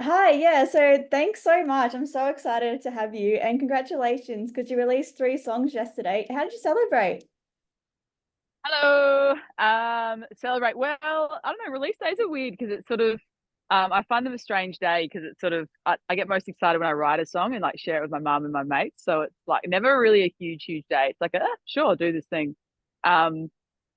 Hi, yeah, so thanks so much. I'm so excited to have you and congratulations because you released three songs yesterday. How did you celebrate? Hello. Celebrate. Well, I don't know. Release days are weird because it's sort of, I find them a strange day because it's sort of, I get most excited when I write a song and like share it with my mum and my mates. So it's like never really a huge, huge day. It's like, sure, I'll do this thing. Um,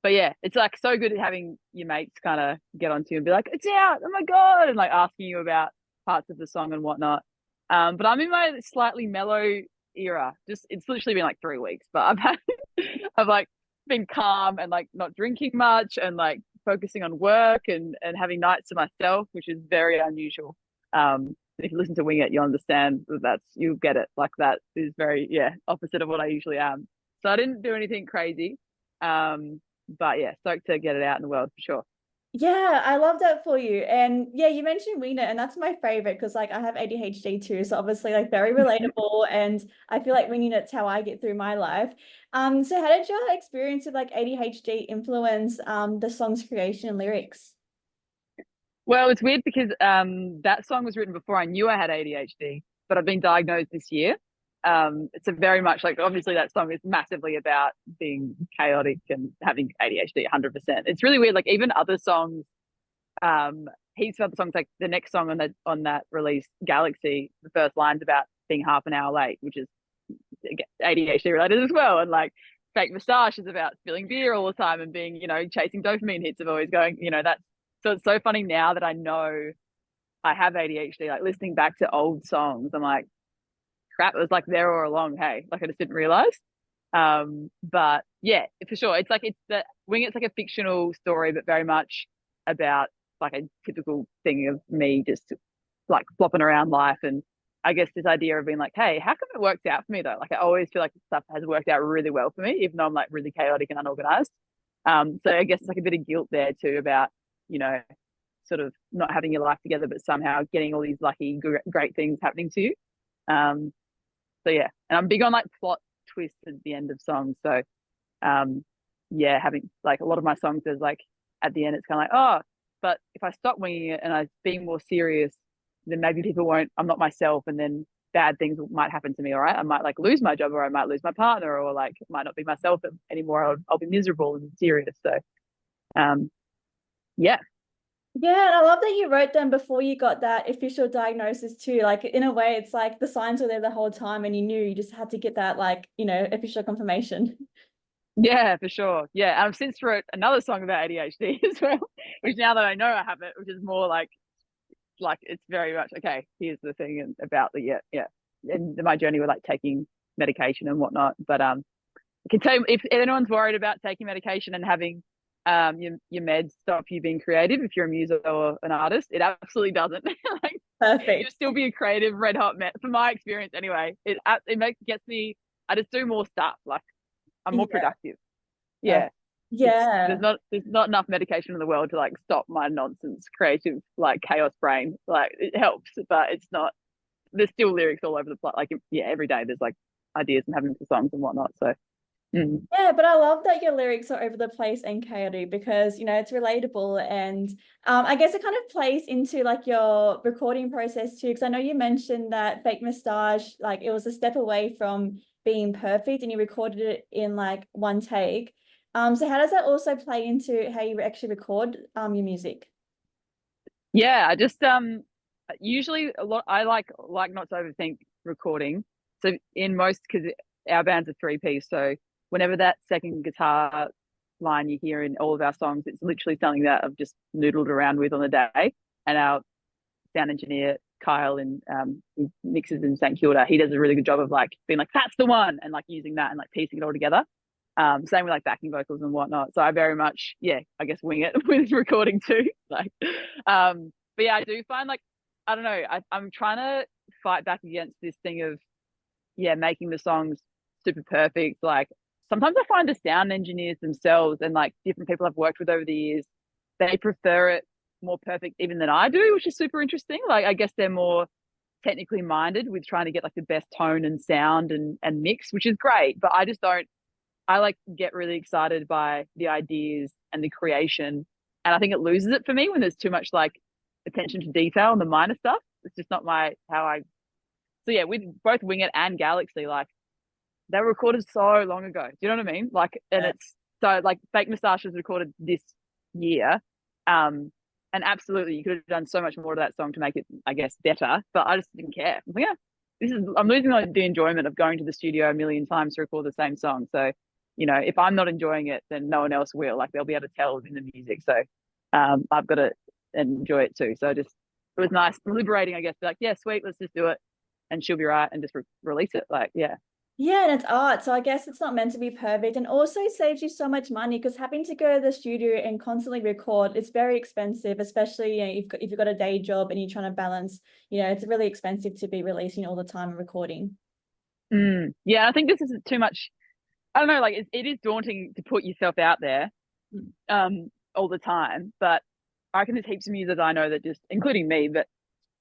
but yeah, it's like so good at having your mates kind of get onto you and be like, it's out. Oh my God. And like asking you about parts of the song and whatnot. But I'm in my slightly mellow era. Just, it's literally been like 3 weeks, but I've like, been calm and like not drinking much and like focusing on work and having nights to myself, which is very unusual. If you listen to Wing It, you understand that you get it. Like that is very opposite of what I usually am. So I didn't do anything crazy, but yeah, stoked to get it out in the world for sure. Yeah, I love that for you. And yeah, you mentioned Weena, and that's my favorite because like I have ADHD too, so obviously like very relatable and I feel like Weena it's how I get through my life. So how did your experience with like ADHD influence the song's creation and lyrics? Well, it's weird because that song was written before I knew I had ADHD, but I've been diagnosed this year. It's a very much like obviously that song is massively about being chaotic and having ADHD 100%. It's really weird. Like even other songs, heaps of other songs, like the next song on that release, Galaxy, the first line's about being half an hour late, which is ADHD related as well. And like Fake Moustache is about spilling beer all the time and being, chasing dopamine hits of always going, that's so it's so funny now that I know I have ADHD, like listening back to old songs, I'm like, crap, it was like there all along. Hey, like I just didn't realize. But yeah, for sure. It's the Wing It's like a fictional story, but very much about like a typical thing of me just like flopping around life. And I guess this idea of being like, hey, how come it works out for me though? Like I always feel like stuff has worked out really well for me, even though I'm like really chaotic and unorganized. So I guess it's like a bit of guilt there too about, you know, sort of not having your life together, but somehow getting all these lucky, great things happening to you. Um, so yeah, and I'm big on like plot twists at the end of songs. So um, yeah, having like a lot of my songs, there's like at the end, it's kind of like, oh, but if I stop winging it and I be more serious, then maybe people won't. I'm not myself, and then bad things might happen to me. All right, I might like lose my job, or I might lose my partner, or like it might not be myself anymore. I'll be miserable and serious. So um, yeah, Yeah, and I love that you wrote them before you got that official diagnosis too. Like in a way, it's like the signs were there the whole time and you knew you just had to get that like, official confirmation. yeah, for sure. Yeah, and I've since wrote another song about ADHD as well, which now that I know I have it, which is more like it's very much okay. Here's the thing and about the and my journey with like taking medication and whatnot. But I can tell you if anyone's worried about taking medication and having your meds stop you being creative, if you're a muser or an artist, it absolutely doesn't. Like you'll Perfect. still be a creative red hot met from my experience anyway. It makes gets me. I just do more stuff. Like I'm more Yeah. productive. Yeah, it's Yeah. there's not enough medication in the world to like stop my nonsense creative like chaos brain. Like it helps, but it's not. There's still lyrics all over the place. Like yeah, every day there's like ideas and having for songs and whatnot. So mm. Yeah, but I love that your lyrics are over the place and chaotic because, it's relatable and I guess it kind of plays into like your recording process too. Because I know you mentioned that Fake Moustache, like it was a step away from being perfect and you recorded it in like one take. So how does that also play into how you actually record your music? Yeah, I just usually a lot. I like not to overthink recording. So in most because our band's a three piece, so whenever that second guitar line you hear in all of our songs, it's literally something that I've just noodled around with on the day. And our sound engineer Kyle and he mixes in St Kilda. He does a really good job of like being like that's the one and like using that and like piecing it all together. Same with like backing vocals and whatnot. So I very much, yeah, I guess wing it with recording too. Like, but yeah, I do find like I don't know. I'm trying to fight back against this thing of yeah, making the songs super perfect. Like sometimes I find the sound engineers themselves and like different people I've worked with over the years, they prefer it more perfect even than I do, which is super interesting. Like I guess they're more technically minded with trying to get like the best tone and sound and mix, which is great. But I just don't I like get really excited by the ideas and the creation. And I think it loses it for me when there's too much like attention to detail and the minor stuff. It's just not my how I. So yeah, with both Wing It and Galaxy, like they were recorded so long ago. Do you know what I mean? Like, and Yeah. it's so like Fake Moustache was recorded this year. And absolutely you could have done so much more to that song to make it, I guess, better. But I just didn't care. I'm like, yeah, I'm losing like, the enjoyment of going to the studio a million times to record the same song. So, if I'm not enjoying it, then no one else will. Like they'll be able to tell in the music. So I've got to enjoy it too. So just it was nice, liberating, I guess. Be like, yeah, sweet, let's just do it, and she'll be right, and just release it. Like, yeah. Yeah, and it's art, so I guess it's not meant to be perfect, and also saves you so much money because having to go to the studio and constantly record, it's very expensive, especially if you've got a day job and you're trying to balance, it's really expensive to be releasing all the time and recording. Yeah, I think this is too much. I don't know, like it is daunting to put yourself out there all the time, but I reckon there's heaps of musicians I know that just, including me, that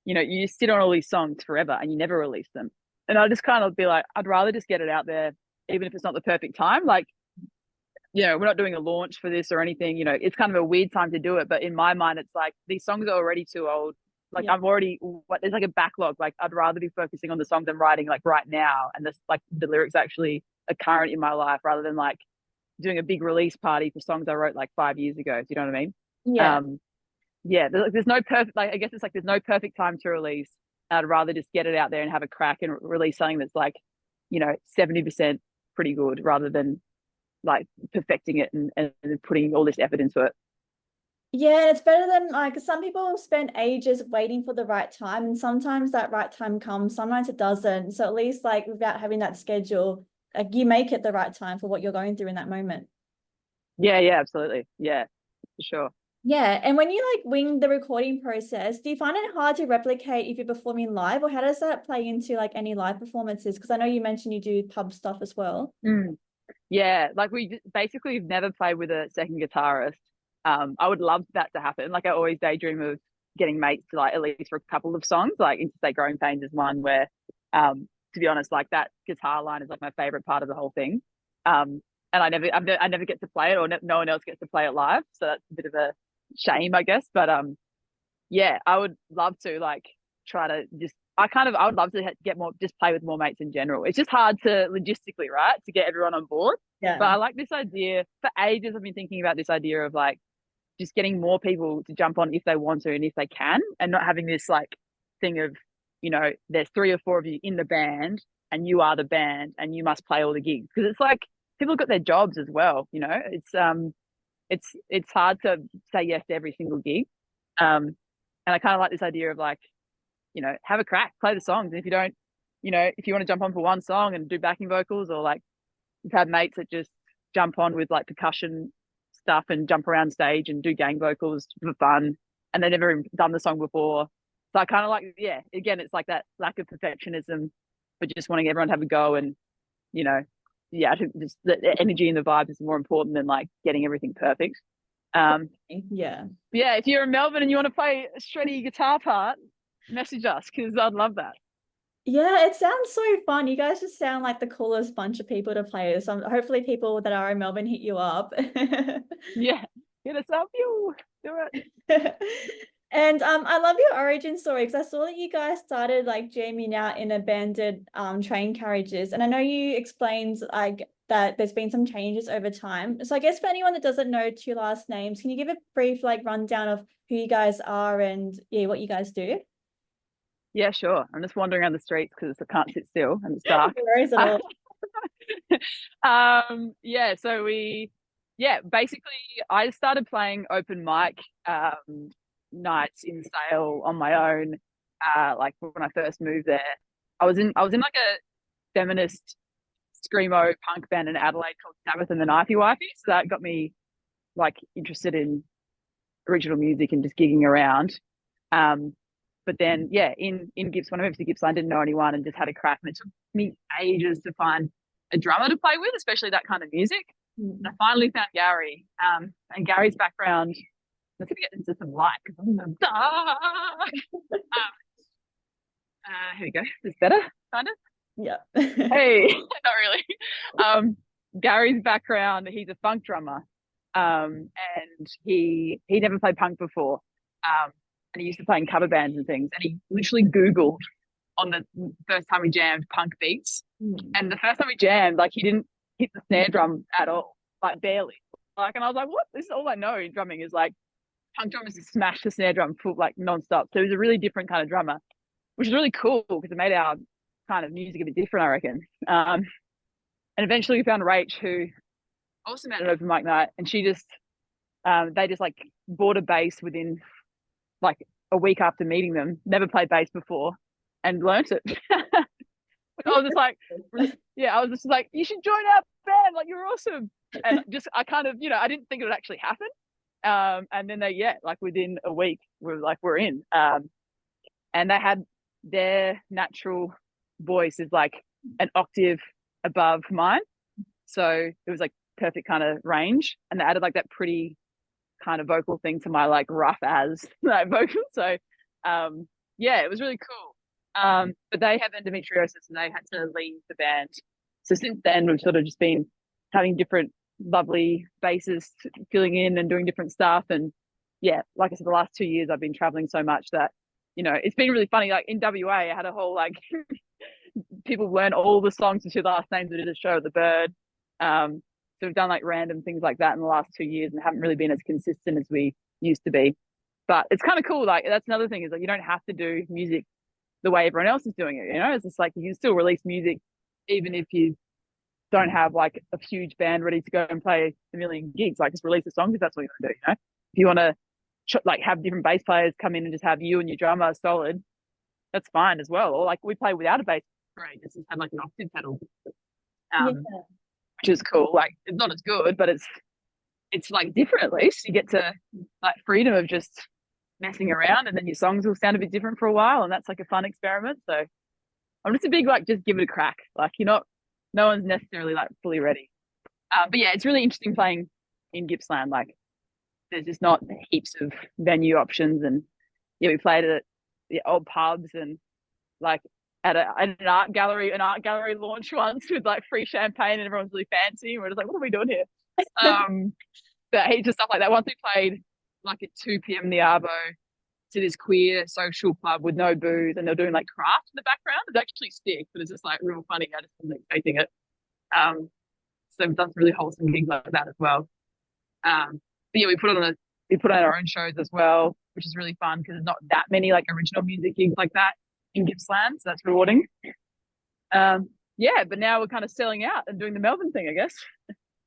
you just sit on all these songs forever and you never release them. And I just kind of be like, I'd rather just get it out there, even if it's not the perfect time. Like, we're not doing a launch for this or anything. It's kind of a weird time to do it. But in my mind, it's like these songs are already too old. Like Yeah. there's like a backlog. Like I'd rather be focusing on the songs I'm writing like right now, and this like the lyrics actually are current in my life, rather than like doing a big release party for songs I wrote like 5 years ago. Do you know what I mean? Yeah. Yeah, there's no perfect, like I guess it's like there's no perfect time to release. I'd rather just get it out there and have a crack and release something that's like 70% pretty good, rather than like perfecting it and putting all this effort into it. Yeah, it's better than like some people spend ages waiting for the right time, and sometimes that right time comes, sometimes it doesn't. So at least like without having that schedule, like you make it the right time for what you're going through in that moment. Yeah, absolutely. Yeah, for sure. Yeah, and when you like wing the recording process, do you find it hard to replicate if you're performing live, or how does that play into like any live performances? Because I know you mentioned you do pub stuff as well. Yeah, like we basically have never played with a second guitarist. I would love that to happen. Like I always daydream of getting mates to like at least for a couple of songs, like Interstate Growing Pains is one where, to be honest, like that guitar line is like my favorite part of the whole thing. And I never get to play it, or no one else gets to play it live, so that's a bit of a shame, I guess. But yeah, I would love to like try to just. I would love to get more, just play with more mates in general. It's just hard to logistically, right, to get everyone on board. But Yeah. I like this idea. For ages, I've been thinking about this idea of like just getting more people to jump on if they want to and if they can, and not having this like thing of, there's 3 or 4 of you in the band and you are the band and you must play all the gigs, because it's like people have got their jobs as well. It's hard to say yes to every single gig. And I kind of like this idea of like, have a crack, play the songs. And if you don't, if you want to jump on for one song and do backing vocals, or like we've had mates that just jump on with like percussion stuff and jump around stage and do gang vocals for fun, and they've never even done the song before. So I kind of like, yeah, again, it's like that lack of perfectionism, but just wanting everyone to have a go. And, yeah, I think just the energy and the vibes is more important than like getting everything perfect. Yeah. Yeah, if you're in Melbourne and you want to play a shreddy guitar part, message us, because I'd love that. Yeah, it sounds so fun. You guys just sound like the coolest bunch of people to play with. So hopefully people that are in Melbourne hit you up. Yeah, hit us up, you do it. And I love your origin story, because I saw that you guys started like jamming out in abandoned train carriages. And I know you explained like that there's been some changes over time. So I guess for anyone that doesn't know two last names, can you give a brief like rundown of who you guys are and yeah, what you guys do? Yeah, sure. I'm just wandering around the streets because I can't sit still and it's dark. No worries at all. Yeah, so basically I started playing open mic nights in Sale on my own. Like when I first moved there, I was in like a feminist screamo punk band in Adelaide called Sabbath and the Knifey Wifey. So that got me like interested in original music and just gigging around. But then, yeah, in Gippsland, when I moved to Gippsland, I didn't know anyone and just had a crack. And it took me ages to find a drummer to play with, especially that kind of music. And I finally found Gary. And Gary's background, let's get into some light because I'm in the dark. Here we go. Is this better? Kind of. Yeah. Hey, not really. Gary's background, he's a funk drummer. And he never played punk before. and he used to play in cover bands and things. And he literally Googled on the first time we jammed punk beats. And the first time we jammed, like he didn't hit the snare drum at all, like barely. Like, and I was like, what? This is all I know in drumming is like punk drummers just smash the snare drum full like nonstop. So he was a really different kind of drummer, which is really cool because it made our kind of music a bit different, I reckon. And eventually we found Rach, who also met an open mic night, and she just they just like bought a bass within like a week after meeting them, never played bass before, and learnt it. I was just like, yeah, I was just like, you should join our band, like you're awesome. And just I kind of, I didn't think it would actually happen. And then like within a week, we're in. And they had their natural voice is like an octave above mine. So it was like perfect kind of range. And they added like that pretty kind of vocal thing to my like rough as like vocal. So it was really cool. But they have endometriosis and they had to leave the band. So since then we've sort of just been having different lovely bases filling in and doing different stuff. And like I said, the last 2 years I've been traveling so much that, it's been really funny. Like in WA, I had a whole like people learn all the songs to the last names. We did a show at the Bird. So we've done like random things like that in the last 2 years and haven't really been as consistent as we used to be. But it's kind of cool. Like that's another thing is like you don't have to do music the way everyone else is doing it. It's just like you can still release music even if you don't have like a huge band ready to go and play a million gigs. Like just release a song if that's what you want to do. If you want to like have different bass players come in and just have you and your drummer solid, that's fine as well. Or like we play without a bass, great. Just have like an octave pedal, which is cool. Like it's not as good, but it's like different. At least you get to like freedom of just messing around, and then your songs will sound a bit different for a while, and that's like a fun experiment. So I'm just a big like just give it a crack. Like no one's necessarily like fully ready. But it's really interesting playing in Gippsland. Like there's just not heaps of venue options, and we played at the old pubs and like at an art gallery launch once with like free champagne and everyone's really fancy. And we're just like, what are we doing here? But heaps of stuff like that. Once we played like at 2 p.m. in the Arvo to this queer social club with no booze, and they're doing like craft in the background. It's actually sick, but it's just like real funny. I just wasn't expecting it. So we've done some really wholesome gigs like that as well. But we put on our own shows as well, which is really fun because there's not that many like original music gigs like that in Gippsland, so that's rewarding. But now we're kind of selling out and doing the Melbourne thing, I guess.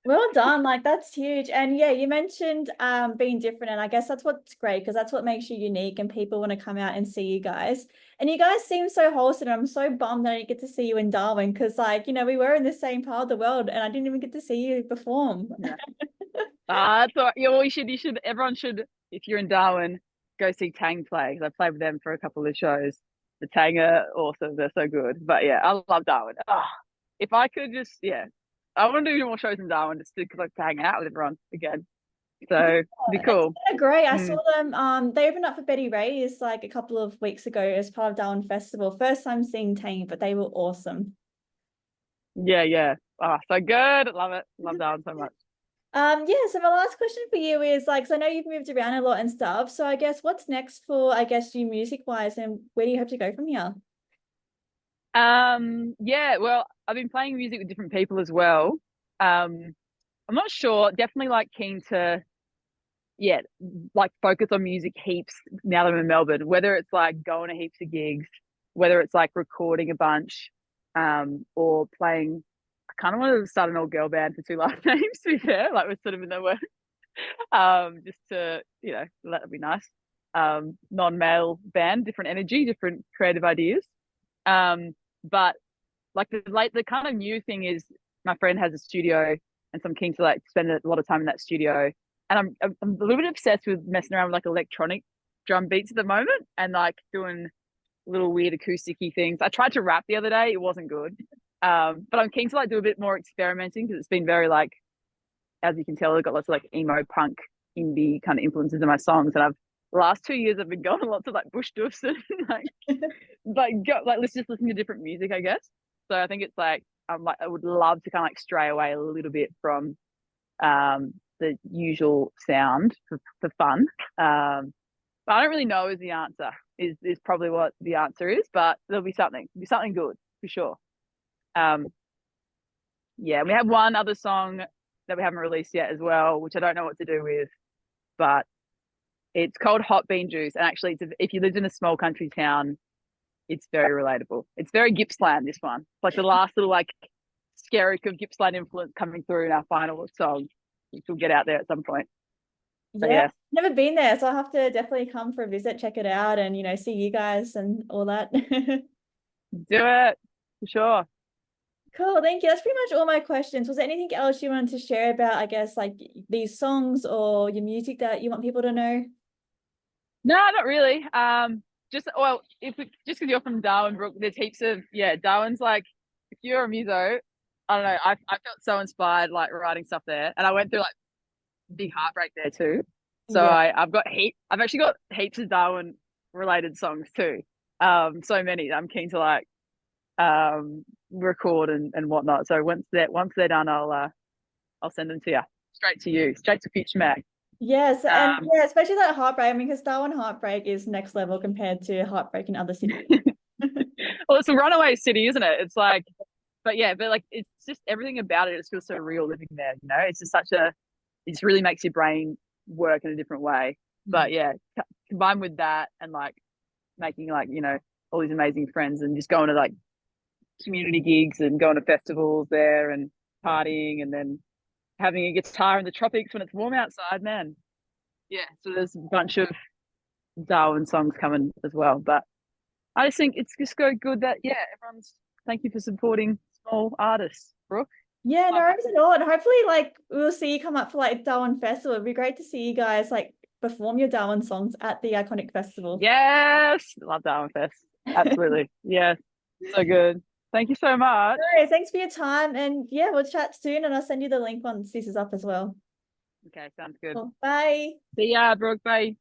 Well done, like that's huge. And you mentioned being different, and I guess that's what's great because that's what makes you unique and people want to come out and see you guys. And you guys seem so wholesome. I'm so bummed that I didn't get to see you in Darwin because like we were in the same part of the world and I didn't even get to see you perform. That's all right. You should everyone should, if you're in Darwin, go see Tang play because I played with them for a couple of shows. The Tang are awesome, they're so good. But I love Darwin. If I could just I want to do more shows in Darwin just to like hang out with everyone again. So it'd be cool. Great. I saw them. They opened up for Betty Ray's like a couple of weeks ago as part of Darwin Festival. First time seeing Tang, but they were awesome. Yeah. Oh, so good. Love it. Love Darwin so much. So my last question for you is like, so I know you've moved around a lot and stuff. So I guess what's next for you music wise, and where do you hope to go from here? Well, I've been playing music with different people as well. I'm not sure. Definitely like keen to like focus on music heaps now that I'm in Melbourne, whether it's like going to heaps of gigs, whether it's like recording a bunch, or playing. I kind of wanted to start an all girl band for 2 last names, to be fair. Like we're sort of in the work. Just to, that would be nice. Non-male band, different energy, different creative ideas. But like the kind of new thing is my friend has a studio, and so I'm keen to like spend a lot of time in that studio. And I'm a little bit obsessed with messing around with like electronic drum beats at the moment, and like doing little weird acoustic-y things. I tried to rap the other day, it wasn't good. But I'm keen to like do a bit more experimenting because it's been very like, as you can tell, I've got lots of like emo punk indie kind of influences in my songs, and the last 2 years I've been going lots of like bush doofs and let's just listen to different music, I guess. So I think it's like I would love to kind of like stray away a little bit from the usual sound for fun. But I don't really know is the answer. Is probably what the answer is, but there'll be something good for sure. Yeah, we have one other song that we haven't released yet as well, which I don't know what to do with, but it's called Hot Bean Juice. And actually, if you lived in a small country town, it's very relatable. It's very Gippsland, this one. It's like the last little like skerrick of Gippsland influence coming through in our final song, which we'll get out there at some point. But Yeah, yeah, never been there, so I'll have to definitely come for a visit, check it out, and see you guys and all that. do it for sure. Cool, thank you. That's pretty much all my questions. Was there anything else you wanted to share about, I guess, like these songs or your music that you want people to know? No, not really. Just well, just because you're from Darwin, Brooke, there's heaps of Darwin's like if you're a muso, I don't know. I felt so inspired like writing stuff there, and I went through like big heartbreak there too. So Yeah. I've actually got heaps of Darwin related songs too. So many that I'm keen to like record and whatnot. So once they're done, I'll send them to you straight to Futuremag. Yes, and Um, yeah, especially that heartbreak. I mean, because Darwin heartbreak is next level compared to heartbreak in other cities. well, it's a runaway city, isn't it? It's like, but yeah, but like it's just everything about it. It feels so real living there. It's just it just really makes your brain work in a different way. But yeah, combined with that and like making like all these amazing friends and just going to like community gigs and going to festivals there and partying and then having a guitar in the tropics when it's warm outside, man. Yeah, so there's a bunch of Darwin songs coming as well. But I just think it's just so good that everyone's thank you for supporting small artists, Brooke. Yeah, no Love worries at all. And hopefully, like, we'll see you come up for like Darwin Festival. It'd be great to see you guys like perform your Darwin songs at the iconic festival. Yes, love Darwin Fest. Absolutely. Yeah, so good. Thank you so much. No, thanks for your time. And yeah, we'll chat soon and I'll send you the link once this is up as well. Okay, sounds good. Cool. Bye. See ya, Brooke. Bye.